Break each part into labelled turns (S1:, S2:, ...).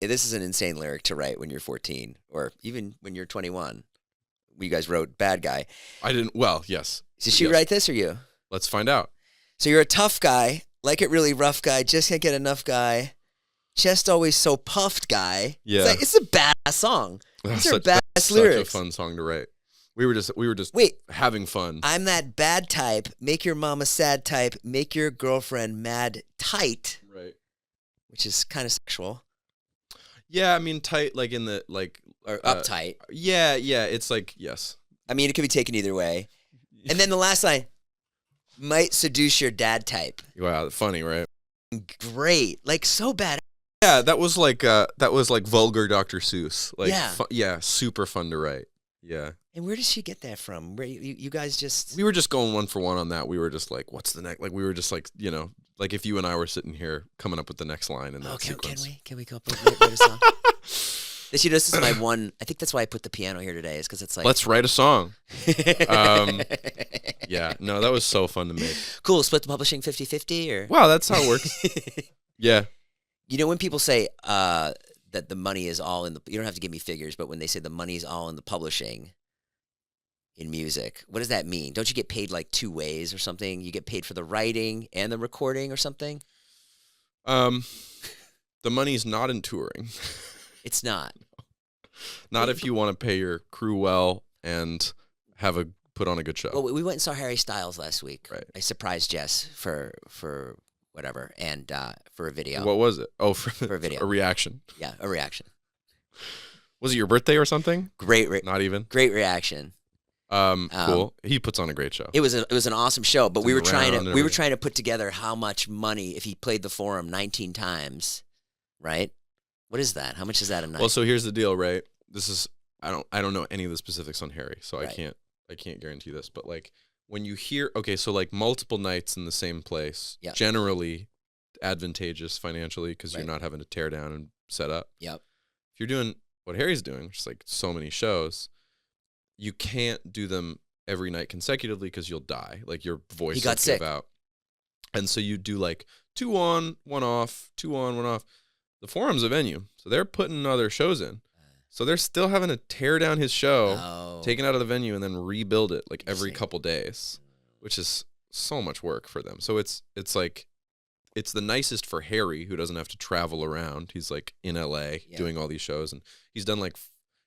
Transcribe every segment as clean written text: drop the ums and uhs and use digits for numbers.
S1: this is an insane lyric to write when you're 14 or even when you're 21. You guys wrote Bad Guy.
S2: I didn't. Well, yes.
S1: Did she write this or you?
S2: Let's find out.
S1: So you're a tough guy, like it really rough guy, just can't get enough guy, chest always so puffed guy.
S2: Yeah.
S1: It's a badass song. These are badass lyrics.
S2: Such a fun song to write. We were just having fun.
S1: I'm that bad type, make your mama sad type, make your girlfriend mad tight.
S2: Right.
S1: Which is kind of sexual.
S2: Yeah, I mean tight like in the like
S1: or uptight.
S2: Yeah, it's like yes.
S1: I mean it could be taken either way. And then the last line, might seduce your dad type.
S2: Wow, funny, right?
S1: Great. Like so bad.
S2: Yeah, that was like vulgar Dr. Seuss. Like super fun to write. Yeah.
S1: And where does she get that from? Where you guys just...
S2: We were just going one for one on that. We were just like, what's the next? Like, we were just like, you know, like if you and I were sitting here coming up with the next line in that sequence.
S1: Can we go up with a song? This is my one... I think that's why I put the piano here today, is because it's like...
S2: Let's write a song. Yeah, no, that was so fun to make.
S1: Cool, split the publishing 50-50 or...
S2: Wow, that's how it works. Yeah.
S1: You know when people say that the money is all in the... You don't have to give me figures, but when they say the money is all in the publishing in music, what does that mean? Don't you get paid like two ways or something? You get paid for the writing and the recording or something?
S2: The money's not in touring.
S1: It's not.
S2: Not if you want to pay your crew well and put on a good show.
S1: Well, we went and saw Harry Styles last week.
S2: Right.
S1: I surprised Jess for whatever, and for a video.
S2: What was it? Oh,
S1: for a video.
S2: A reaction.
S1: Yeah, a reaction.
S2: Was it your birthday or something? Not even.
S1: Great reaction.
S2: Cool. He puts on a great show.
S1: It was an awesome show, but we were trying to put together how much money if he played the Forum 19 times, right? What is that? How much is that a night?
S2: Well, so here's the deal, right? This is I don't know any of the specifics on Harry, so
S1: right.
S2: I can't guarantee this, but like when you hear so like multiple nights in the same place, generally advantageous financially because you're not having to tear down and set up.
S1: Yep.
S2: If you're doing what Harry's doing, which is like so many shows, you can't do them every night consecutively because you'll die. Like your voice will give out. And so you do like 2 on, 1 off, 2 on, 1 off. The Forum's a venue, so they're putting other shows in. So they're still having to tear down his show, take it out of the venue, and then rebuild it like every couple days, which is so much work for them. So it's like it's the nicest for Harry, who doesn't have to travel around. He's like in LA doing all these shows, and he's done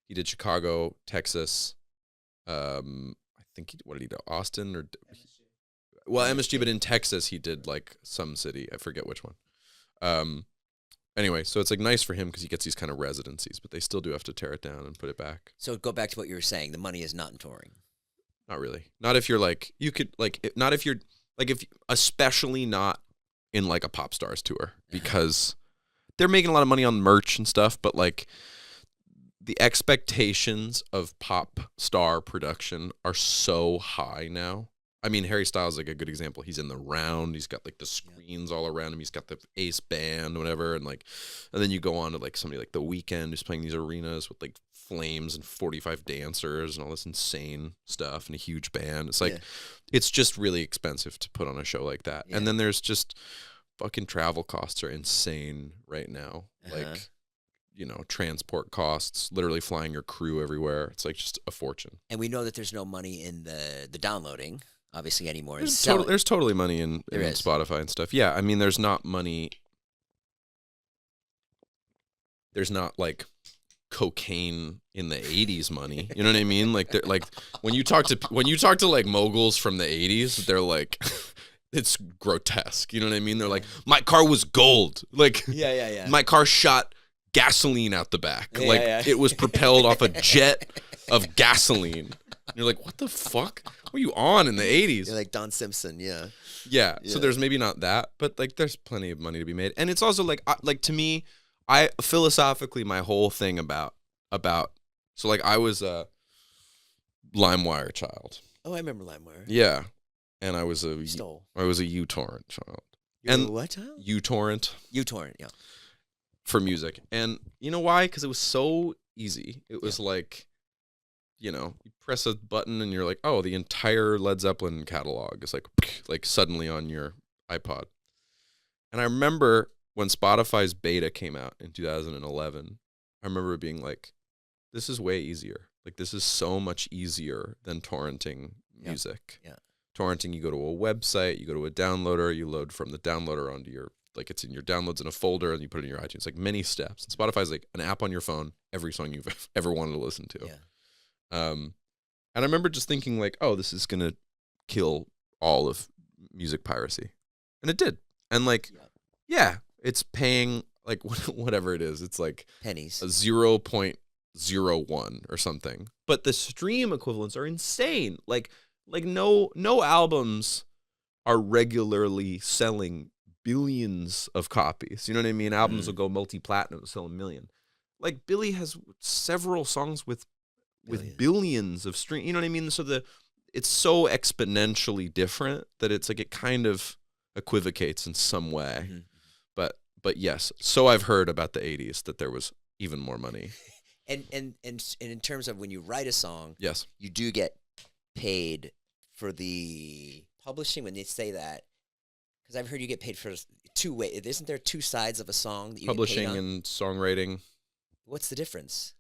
S2: he did Chicago, Texas. I think what did he do? Austin or MSG, but in Texas he did like some city. I forget which one. Anyway, so it's like nice for him because he gets these kind of residencies, but they still do have to tear it down and put it back.
S1: So go back to what you were saying. The money is not in touring.
S2: Not really. Not if you're like not if you're like especially not in like a pop stars tour because they're making a lot of money on merch and stuff, but like the expectations of pop star production are so high now. I mean, Harry Styles is like a good example. He's in the round. He's got like the screens all around him. He's got the Ace band, whatever, and then you go on to like somebody like The Weeknd who's playing these arenas with like flames and 45 dancers and all this insane stuff and a huge band. It's like it's just really expensive to put on a show like that. And then there's just fucking travel costs are insane right now. Like, you know, transport costs, literally flying your crew everywhere. It's like just a fortune.
S1: And we know that there's no money in the downloading. Obviously anymore.
S2: There's totally money in Spotify and stuff. Yeah, I mean, there's not money. There's not like cocaine in the 80s money. You know what I mean? Like when you talk to like moguls from the 80s, they're like it's grotesque. You know what I mean? They're like, my car was gold. Like my car shot gasoline out the back. It was propelled off a jet of gasoline. And you're like, what the fuck? What were you on in the 80s?
S1: You're like Don Simpson,
S2: Yeah, so there's maybe not that, but like there's plenty of money to be made. And it's also like to me, I philosophically my whole thing about so like I was a LimeWire child.
S1: Oh, I remember LimeWire.
S2: Yeah. And I was a uTorrent child.
S1: And what child?
S2: uTorrent.
S1: uTorrent, yeah.
S2: For music. And you know why? Because it was so easy. It was like, you know, you press a button and you're like, oh, the entire Led Zeppelin catalog is like suddenly on your iPod. And I remember when Spotify's beta came out in 2011, I remember being like, this is way easier. Like, this is so much easier than torrenting music.
S1: Yeah.
S2: Torrenting, you go to a website, you go to a downloader, you load from the downloader onto your, like, it's in your downloads in a folder, and you put it in your iTunes. Like, many steps. And Spotify's like an app on your phone, every song you've ever wanted to listen to.
S1: Yeah.
S2: And I remember just thinking, like, oh, this is going to kill all of music piracy. And it did. And, like, yeah, it's paying, like, whatever it is. It's like
S1: pennies.
S2: A 0.01 or something. But the stream equivalents are insane. Like no albums are regularly selling billions of copies. You know what I mean? Albums will go multi-platinum, sell 1 million. Like, Billie has several songs with billions of stream. You know what I mean? So it's so exponentially different that it's like it kind of equivocates in some way.
S1: Mm-hmm.
S2: But yes, so I've heard about the 80s that there was even more money.
S1: And in terms of when you write a song,
S2: yes,
S1: you do get paid for the publishing when they say that. Because I've heard you get paid for 2 ways. Isn't there 2 sides of a song that you
S2: publishing
S1: get paid on?
S2: and songwriting?
S1: What's the difference?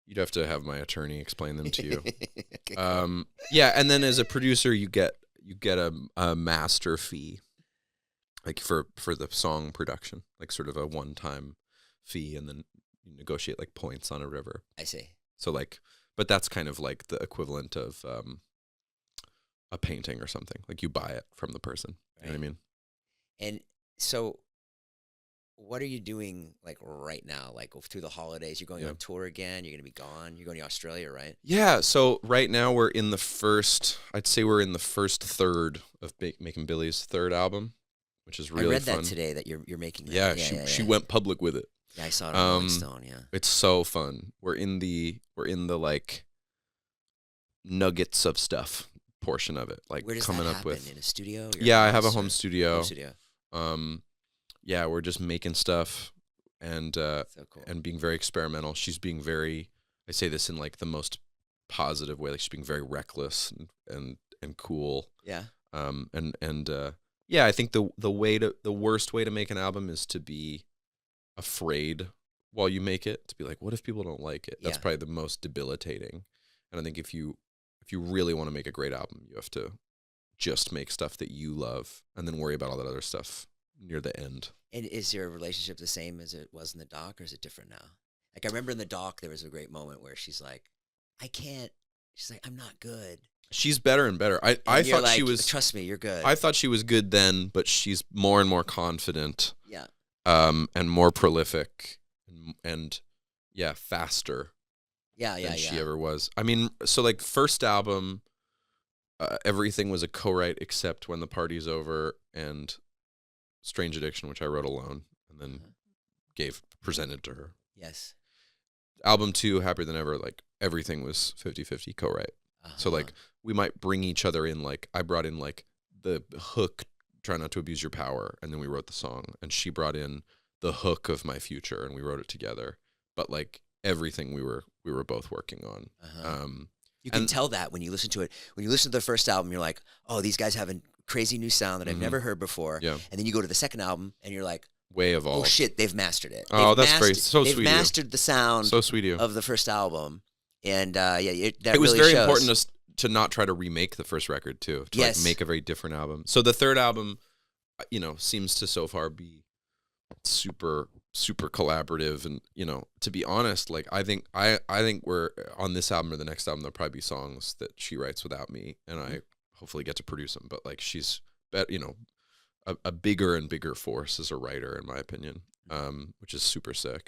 S2: You'd have to have my attorney explain them to you.
S1: Okay.
S2: Yeah, and then as a producer, you get a master fee, like for the song production, like sort of a one-time fee, and then you negotiate like points on it or whatever.
S1: I see.
S2: So like, but that's kind of like the equivalent of a painting or something. Like, you buy it from the person. Right. You know what I mean?
S1: And so, what are you doing like right now? Like, through the holidays, you're going on tour again. You're going to be gone. You're going to Australia, right?
S2: Yeah. So right now we're in the first. I'd say we're in the first third of making Billie's 3rd album, which is really fun.
S1: I read that today that you're making that.
S2: Yeah, she went public with it.
S1: Yeah, I saw it on Rolling Stone. Yeah,
S2: it's so fun. We're in the like nuggets of stuff portion of it. Like,
S1: where does
S2: coming
S1: that
S2: up
S1: happen?
S2: with
S1: in a studio?
S2: Yeah, I have a home studio.
S1: Home studio.
S2: Yeah, we're just making stuff and
S1: So cool.
S2: and being very experimental. She's being very, I say this in like the most positive way, like she's being very reckless and cool.
S1: Yeah.
S2: Yeah, I think the worst way to make an album is to be afraid while you make it, to be like, what if people don't like it? That's probably the most debilitating. And I think if you really want to make a great album, you have to just make stuff that you love and then worry about all that other stuff near the end.
S1: And is your relationship the same as it was in the doc, or is it different now? Like, I remember in the doc, there was a great moment where she's like, she's like, I'm not good.
S2: She's better and better. I thought
S1: like,
S2: she was.
S1: Trust me, you're good.
S2: I thought she was good then, but she's more and more confident.
S1: Yeah.
S2: And more prolific, and faster.
S1: Yeah.
S2: Than she ever was. I mean, so like, first album, everything was a co-write except When the Party's Over and Strange Addiction, which I wrote alone and then presented to her.
S1: Yes.
S2: Album 2, Happier Than Ever, like everything was 50-50 co-write. So like, we might bring each other in. Like, I brought in like the hook, Try Not to Abuse Your Power, and then we wrote the song, and she brought in the hook of My Future, and we wrote it together. But like, everything we were both working on.
S1: You can tell that when you listen to it. When you listen to the first album, you're like, oh, these guys have a crazy new sound that I've never heard before.
S2: Yeah.
S1: And then you go to the second album, and you're like,
S2: way evolved.
S1: Oh shit, they've mastered it.
S2: That's very so sweet.
S1: They've mastered the sound.
S2: So sweet
S1: of the first album, and
S2: it was
S1: really
S2: very
S1: shows.
S2: important to not try to remake the first record too. To like make a very different album. So the third album, seems to so far be super collaborative, and to be honest, like I think we're on this album or the next album, there'll probably be songs that she writes without me, and I hopefully get to produce them. But like, she's a bigger and bigger force as a writer, in my opinion, which is super sick.